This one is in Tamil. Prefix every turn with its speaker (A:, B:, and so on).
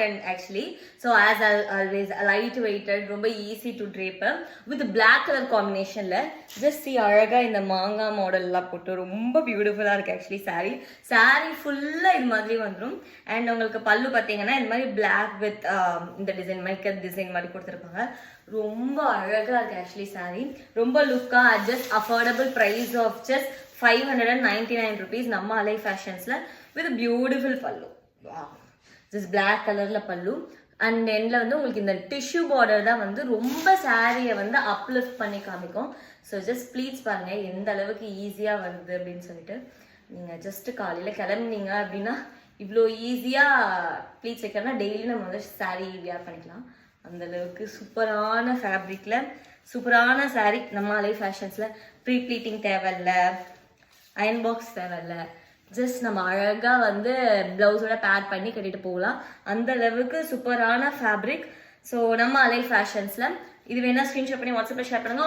A: cotton actually. So as always lightweighted, ரொம்ப easy to drape with black color combination ல just see அழகா இந்த மாங்கா மாடல்லாம் போட்டு ரொம்ப பியூட்டிஃபுல்லா இருக்கு actually saree ஃபுல்லா இது மாதிரி வந்துரும். அண்ட் உங்களுக்கு பல்லு பாத்தீங்கன்னா இந்த மாதிரி black with இந்த டிசைன் மைக்கர் டிசைன் மாதிரி கொடுத்துருப்பாங்க. ரொம்ப அழகா இருக்கு actually saree. ரொம்ப லுக்கா at just affordable price of just 599 rupees நம்ம அலை ஃபேஷன்ஸ்ல with a beautiful pallu. Wow. This black colorல பல்லு அண்ட் எண்ட்ல வந்து உங்களுக்கு இந்த டிஷ்யூ பார்டர் தான் வந்து ரொம்ப சாரியை வந்து அப்லிஃப்ட் பண்ணி காமிக்கும். ஸோ ஜஸ்ட் ப்ளீட்ஸ் பாருங்க எந்த அளவுக்கு ஈஸியா வருது அப்படின்னு சொல்லிட்டு. நீங்க ஜஸ்ட் காலையில கிளம்புனீங்க அப்படின்னா இவ்வளோ ஈஸியா ப்ளீட்ஸ் வைக்கிறனா டெய்லி நம்ம வந்து சாரி வியர் பண்ணிக்கலாம். அந்த அளவுக்கு சூப்பரான ஃபேப்ரிக்ல சூப்பரான சாரி நம்ம அலை ஃபேஷன்ஸ்ல. ப்ரீ ப்ளீட்டிங் தேவையில்ல, அயன் பாக்ஸ் தேவையில்ல, ஜஸ்ட் நம்ம அழகா வந்து பிளவுஸோட பேர் பண்ணி கட்டிட்டு போகலாம். அந்த அளவுக்கு சூப்பரான ஃபேப்ரிக். ஸோ நம்ம அலை ஃபேஷன்ஸ்ல இது வேணா ஸ்கிரீன்ஷாட் பண்ணி வாட்ஸ்அப்ல ஷேர் பண்ணுங்க.